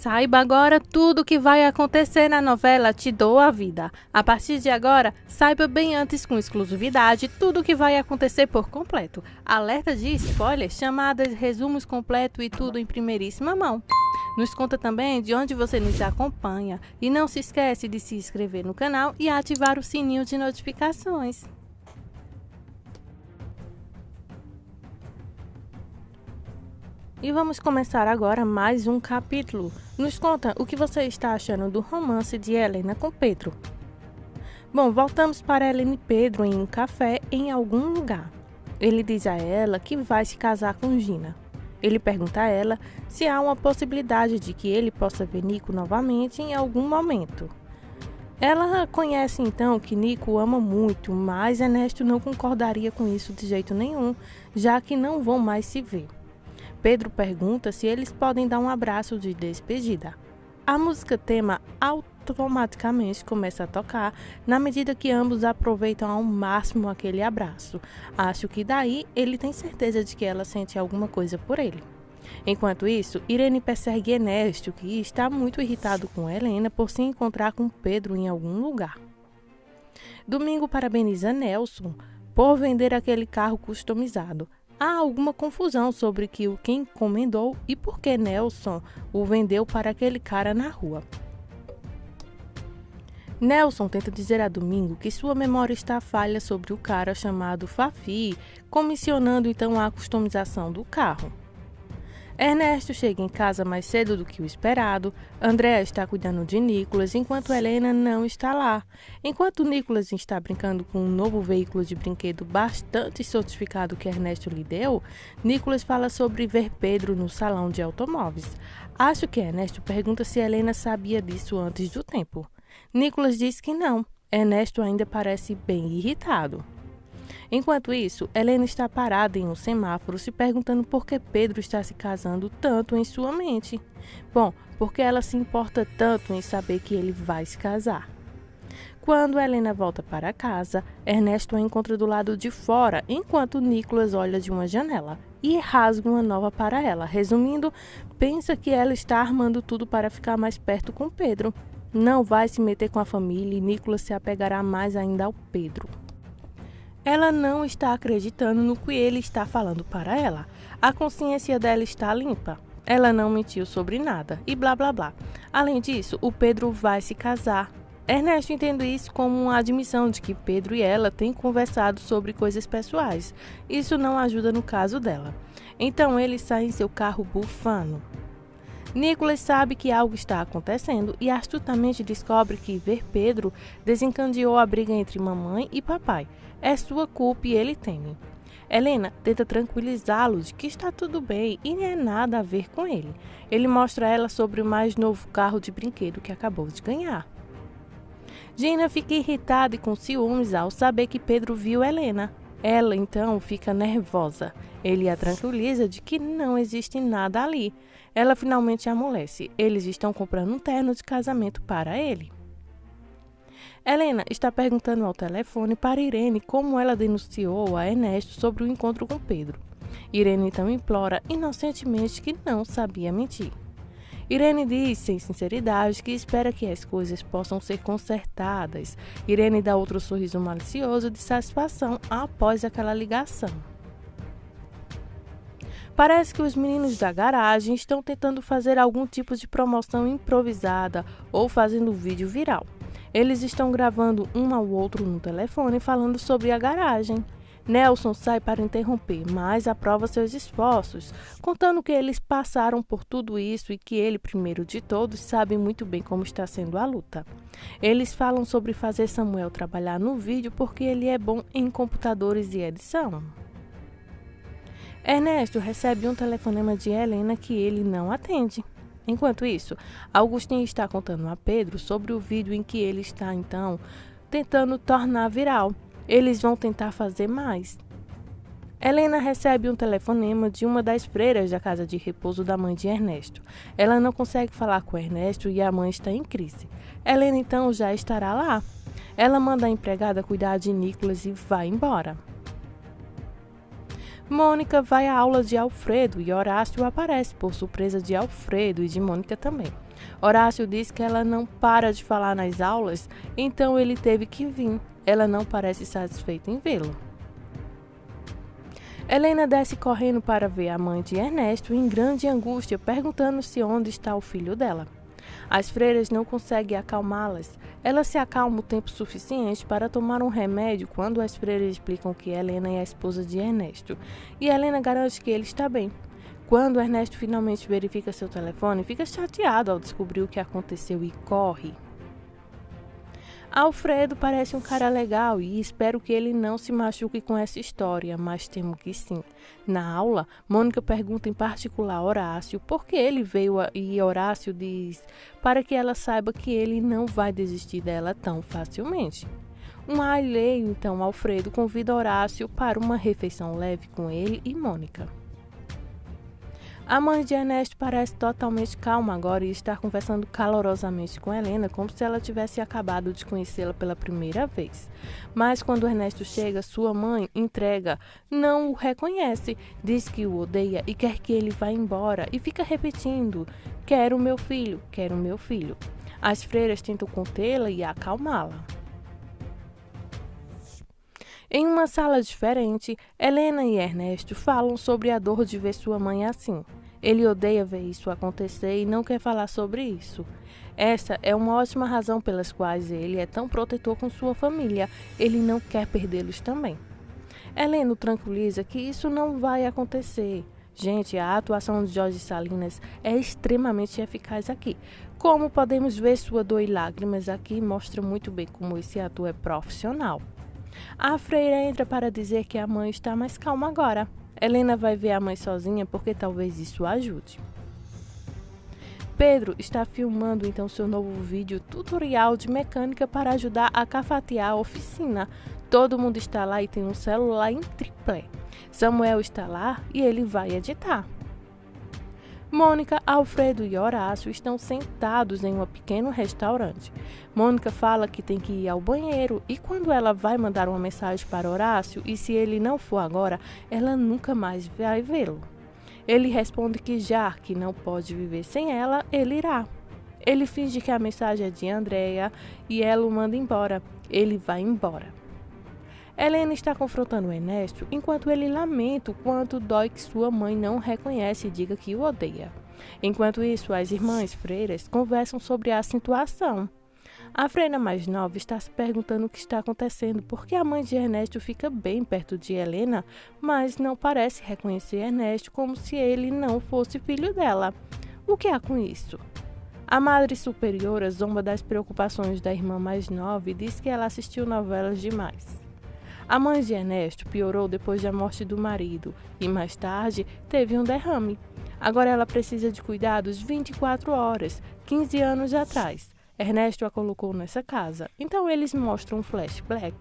Saiba agora tudo o que vai acontecer na novela Te Dou a Vida. A partir de agora, saiba bem antes com exclusividade tudo o que vai acontecer por completo. Alerta de spoilers, chamadas, resumos completos e tudo em primeiríssima mão. Nos conta também de onde você nos acompanha e não se esquece de se inscrever no canal e ativar o sininho de notificações. E vamos começar agora mais um capítulo. Nos conta o que você está achando do romance de Helena com Pedro. Bom, voltamos para Helena e Pedro em um café em algum lugar. Ele diz a ela que vai se casar com Gina. Ele pergunta a ela se há uma possibilidade de que ele possa ver Nico novamente em algum momento. Ela conhece então que Nico o ama muito, mas Ernesto não concordaria com isso de jeito nenhum, já que não vão mais se ver. Pedro pergunta se eles podem dar um abraço de despedida. A música tema automaticamente começa a tocar na medida que ambos aproveitam ao máximo aquele abraço. Acho que daí ele tem certeza de que ela sente alguma coisa por ele. Enquanto isso, Irene persegue Ernesto, que está muito irritado com Helena por se encontrar com Pedro em algum lugar. Domingo parabeniza Nelson por vender aquele carro customizado. Há alguma confusão sobre quem encomendou e por que Nelson o vendeu para aquele cara na rua. Nelson tenta dizer a Domingo que sua memória está falha sobre o cara chamado Fafi, comissionando então a customização do carro. Ernesto chega em casa mais cedo do que o esperado. Andréa está cuidando de Nicolas, enquanto Helena não está lá. Enquanto Nicolas está brincando com um novo veículo de brinquedo bastante sofisticado que Ernesto lhe deu, Nicolas fala sobre ver Pedro no salão de automóveis. Acho que Ernesto pergunta se Helena sabia disso antes do tempo. Nicolas diz que não. Ernesto ainda parece bem irritado. Enquanto isso, Helena está parada em um semáforo se perguntando por que Pedro está se casando tanto em sua mente. Bom, porque ela se importa tanto em saber que ele vai se casar. Quando Helena volta para casa, Ernesto a encontra do lado de fora, enquanto Nicolas olha de uma janela e rasga uma nova para ela. Resumindo, pensa que ela está armando tudo para ficar mais perto com Pedro. Não vai se meter com a família e Nicolas se apegará mais ainda ao Pedro. Ela não está acreditando no que ele está falando para ela. A consciência dela está limpa. Ela não mentiu sobre nada e blá blá blá. Além disso, o Pedro vai se casar. Ernesto entende isso como uma admissão de que Pedro e ela têm conversado sobre coisas pessoais. Isso não ajuda no caso dela. Então ele sai em seu carro bufando. Nicolas sabe que algo está acontecendo e astutamente descobre que ver Pedro desencadeou a briga entre mamãe e papai. É sua culpa e ele teme. Helena tenta tranquilizá-lo de que está tudo bem e não é nada a ver com ele. Ele mostra a ela sobre o mais novo carro de brinquedo que acabou de ganhar. Gina fica irritada e com ciúmes ao saber que Pedro viu Helena. Ela então fica nervosa. Ele a tranquiliza de que não existe nada ali. Ela finalmente amolece. Eles estão comprando um terno de casamento para ele. Helena está perguntando ao telefone para Irene como ela denunciou a Ernesto sobre o encontro com Pedro. Irene então implora inocentemente que não sabia mentir. Irene diz, sem sinceridade, que espera que as coisas possam ser consertadas. Irene dá outro sorriso malicioso de satisfação após aquela ligação. Parece que os meninos da garagem estão tentando fazer algum tipo de promoção improvisada ou fazendo vídeo viral. Eles estão gravando um ao outro no telefone falando sobre a garagem. Nelson sai para interromper, mas aprova seus esforços, contando que eles passaram por tudo isso e que ele, primeiro de todos, sabe muito bem como está sendo a luta. Eles falam sobre fazer Samuel trabalhar no vídeo porque ele é bom em computadores e edição. Ernesto recebe um telefonema de Helena que ele não atende. Enquanto isso, Augustinho está contando a Pedro sobre o vídeo em que ele está, então, tentando tornar viral. Eles vão tentar fazer mais. Helena recebe um telefonema de uma das freiras da casa de repouso da mãe de Ernesto. Ela não consegue falar com Ernesto e a mãe está em crise. Helena, então, já estará lá. Ela manda a empregada cuidar de Nicolas e vai embora. Mônica vai à aula de Alfredo e Horácio aparece por surpresa de Alfredo e de Mônica também. Horácio diz que ela não para de falar nas aulas, então ele teve que vir. Ela não parece satisfeita em vê-lo. Helena desce correndo para ver a mãe de Ernesto em grande angústia, perguntando-se onde está o filho dela. As freiras não conseguem acalmá-las. Ela se acalma o tempo suficiente para tomar um remédio quando as freiras explicam que Helena é a esposa de Ernesto, e Helena garante que ele está bem. Quando Ernesto finalmente verifica seu telefone, fica chateado ao descobrir o que aconteceu e corre. Alfredo parece um cara legal e espero que ele não se machuque com essa história, mas temo que sim. Na aula, Mônica pergunta em particular a Horácio por que ele veio e Horácio diz para que ela saiba que ele não vai desistir dela tão facilmente. Um alheio, então, Alfredo convida Horácio para uma refeição leve com ele e Mônica. A mãe de Ernesto parece totalmente calma agora e está conversando calorosamente com Helena, como se ela tivesse acabado de conhecê-la pela primeira vez. Mas quando Ernesto chega, sua mãe não o reconhece, diz que o odeia e quer que ele vá embora e fica repetindo: quero meu filho, quero meu filho. As freiras tentam contê-la e acalmá-la. Em uma sala diferente, Helena e Ernesto falam sobre a dor de ver sua mãe assim. Ele odeia ver isso acontecer e não quer falar sobre isso. Essa é uma ótima razão pelas quais ele é tão protetor com sua família. Ele não quer perdê-los também. Helena o tranquiliza que isso não vai acontecer. Gente, a atuação de Jorge Salinas é extremamente eficaz aqui. Como podemos ver, sua dor e lágrimas aqui mostra muito bem como esse ator é profissional. A freira entra para dizer que a mãe está mais calma agora. Helena vai ver a mãe sozinha porque talvez isso ajude. Pedro está filmando então seu novo vídeo tutorial de mecânica para ajudar a cafatear a oficina. Todo mundo está lá e tem um celular em triplé. Samuel está lá e ele vai editar. Mônica, Alfredo e Horácio estão sentados em um pequeno restaurante. Mônica fala que tem que ir ao banheiro e quando ela vai mandar uma mensagem para Horácio e se ele não for agora, ela nunca mais vai vê-lo. Ele responde que já que não pode viver sem ela, ele irá. Ele finge que a mensagem é de Andréia e ela o manda embora. Ele vai embora. Helena está confrontando Ernesto enquanto ele lamenta o quanto dói que sua mãe não reconhece e diga que o odeia. Enquanto isso, as irmãs freiras conversam sobre a situação. A freira mais nova está se perguntando o que está acontecendo porque a mãe de Ernesto fica bem perto de Helena, mas não parece reconhecer Ernesto como se ele não fosse filho dela. O que há com isso? A madre superiora zomba das preocupações da irmã mais nova e diz que ela assistiu novelas demais. A mãe de Ernesto piorou depois da morte do marido e, mais tarde, teve um derrame. Agora ela precisa de cuidados 24 horas, 15 anos atrás. Ernesto a colocou nessa casa, então eles mostram um flashback.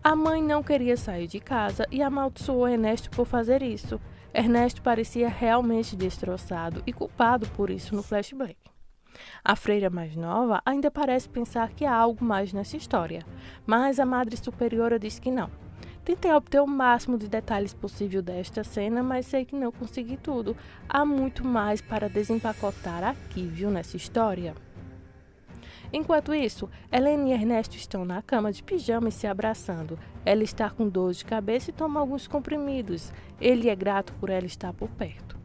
A mãe não queria sair de casa e amaldiçoou Ernesto por fazer isso. Ernesto parecia realmente destroçado e culpado por isso no flashback. A freira mais nova ainda parece pensar que há algo mais nessa história, mas a madre superiora diz que não. Tentei obter o máximo de detalhes possível desta cena, mas sei que não consegui tudo. Há muito mais para desempacotar aqui, viu, nessa história. Enquanto isso, Helena e Ernesto estão na cama de pijama e se abraçando. Ela está com dor de cabeça e toma alguns comprimidos. Ele é grato por ela estar por perto.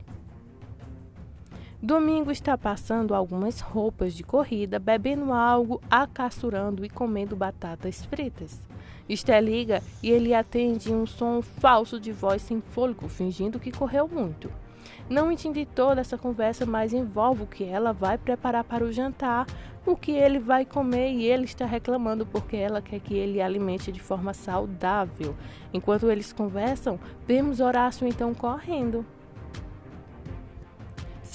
Domingo está passando algumas roupas de corrida, bebendo algo, acaçurando e comendo batatas fritas. Esté liga e ele atende um som falso de voz sem fôlego, fingindo que correu muito. Não entendi toda essa conversa, mas envolve o que ela vai preparar para o jantar, o que ele vai comer e ele está reclamando porque ela quer que ele alimente de forma saudável. Enquanto eles conversam, vemos Horácio então correndo.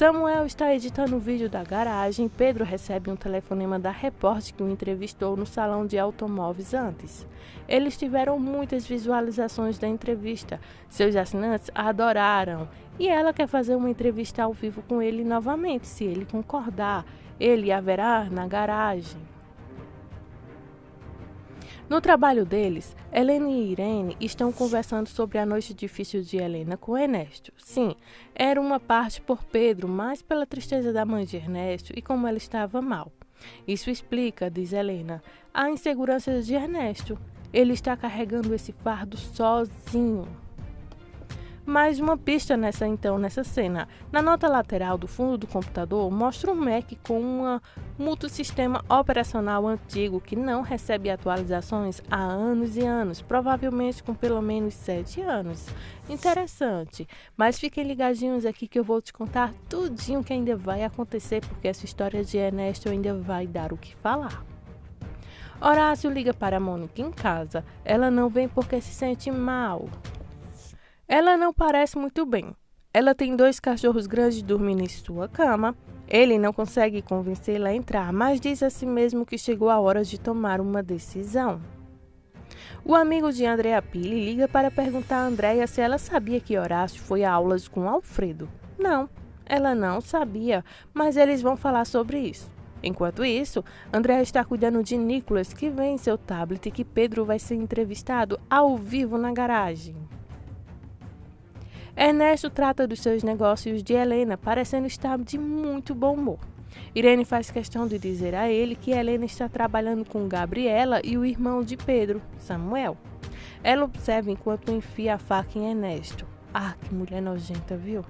Samuel está editando o vídeo da garagem. Pedro recebe um telefonema da repórter que o entrevistou no salão de automóveis antes. Eles tiveram muitas visualizações da entrevista. Seus assinantes a adoraram. E ela quer fazer uma entrevista ao vivo com ele novamente, se ele concordar. Ele haverá na garagem. No trabalho deles, Helena e Irene estão conversando sobre a noite difícil de Helena com Ernesto. Sim, era uma parte por Pedro, mas pela tristeza da mãe de Ernesto e como ela estava mal. Isso explica, diz Helena, a insegurança de Ernesto. Ele está carregando esse fardo sozinho. Mais uma pista nessa cena. Na nota lateral do fundo do computador, mostra um Mac com um multissistema operacional antigo que não recebe atualizações há anos e anos, provavelmente com pelo menos 7 anos. Interessante, mas fiquem ligadinhos aqui que eu vou te contar tudinho que ainda vai acontecer, porque essa história de Ernesto ainda vai dar o que falar. Horácio liga para Mônica em casa. Ela não vem porque se sente mal. Ela não parece muito bem. Ela tem 2 cachorros grandes dormindo em sua cama. Ele não consegue convencê-la a entrar, mas diz a si mesmo que chegou a hora de tomar uma decisão. O amigo de Andréa Pili liga para perguntar a Andréa se ela sabia que Horácio foi a aulas com Alfredo. Não, ela não sabia, mas eles vão falar sobre isso. Enquanto isso, Andréa está cuidando de Nicolas, que vem em seu tablet e que Pedro vai ser entrevistado ao vivo na garagem. Ernesto trata dos seus negócios de Helena, parecendo estar de muito bom humor. Irene faz questão de dizer a ele que Helena está trabalhando com Gabriela e o irmão de Pedro, Samuel. Ela observa enquanto enfia a faca em Ernesto. Ah, que mulher nojenta, viu?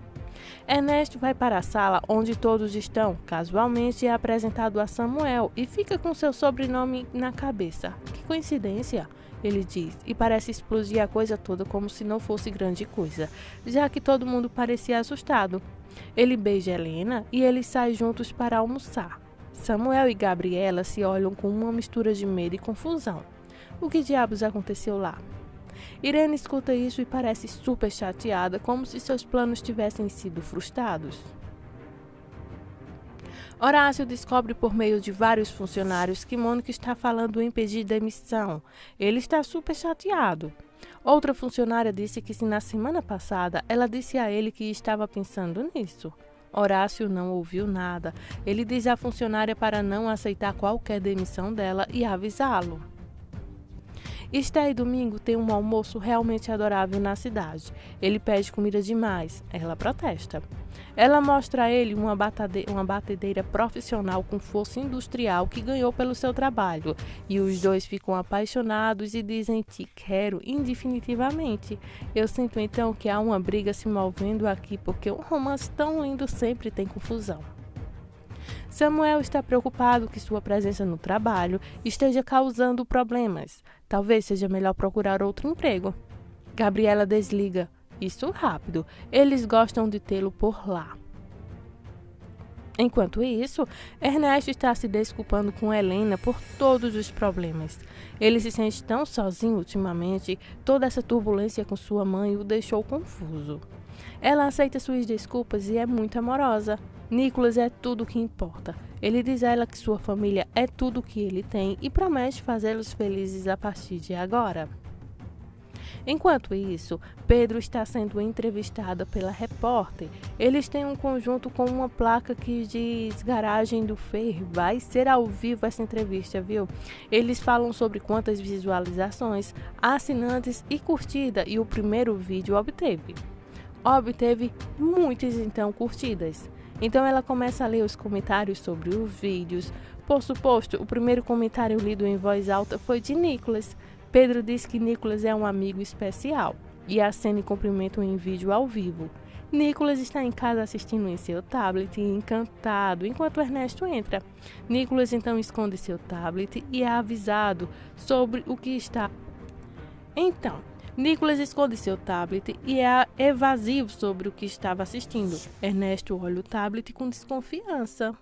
Ernesto vai para a sala onde todos estão. Casualmente é apresentado a Samuel e fica com seu sobrenome na cabeça. Que coincidência! Ele diz, e parece explodir a coisa toda como se não fosse grande coisa, já que todo mundo parecia assustado. Ele beija Helena e eles saem juntos para almoçar. Samuel e Gabriela se olham com uma mistura de medo e confusão. O que diabos aconteceu lá? Irene escuta isso e parece super chateada, como se seus planos tivessem sido frustrados. Horácio descobre por meio de vários funcionários que Mônica está falando em pedir demissão. Ele está super chateado. Outra funcionária disse que se na semana passada ela disse a ele que estava pensando nisso. Horácio não ouviu nada. Ele diz à funcionária para não aceitar qualquer demissão dela e avisá-lo. Esther e Domingo têm um almoço realmente adorável na cidade. Ele pede comida demais. Ela protesta. Ela mostra a ele uma batedeira profissional com força industrial que ganhou pelo seu trabalho. E os dois ficam apaixonados e dizem te quero indefinitivamente. Eu sinto então que há uma briga se movendo aqui porque um romance tão lindo sempre tem confusão. Samuel está preocupado que sua presença no trabalho esteja causando problemas. Talvez seja melhor procurar outro emprego. Gabriela desliga. Isso rápido. Eles gostam de tê-lo por lá. Enquanto isso, Ernesto está se desculpando com Helena por todos os problemas. Ele se sente tão sozinho ultimamente, toda essa turbulência com sua mãe o deixou confuso. Ela aceita suas desculpas e é muito amorosa. Nicolas é tudo o que importa. Ele diz a ela que sua família é tudo o que ele tem e promete fazê-los felizes a partir de agora. Enquanto isso, Pedro está sendo entrevistada pela repórter. Eles têm um conjunto com uma placa que diz Garagem do Fer. Vai ser ao vivo essa entrevista, viu? Eles falam sobre quantas visualizações, assinantes e curtida, e o primeiro vídeo obteve muitas curtidas. Então ela começa a ler os comentários sobre os vídeos. Por suposto, o primeiro comentário lido em voz alta foi de Nicolas. Pedro diz que Nicolas é um amigo especial e acena em cumprimento em vídeo ao vivo. Nicolas está em casa assistindo em seu tablet, encantado, enquanto Ernesto entra. Nicolas então esconde seu tablet e é avisado sobre o que está. Nicolas esconde seu tablet e é evasivo sobre o que estava assistindo. Ernesto olha o tablet com desconfiança.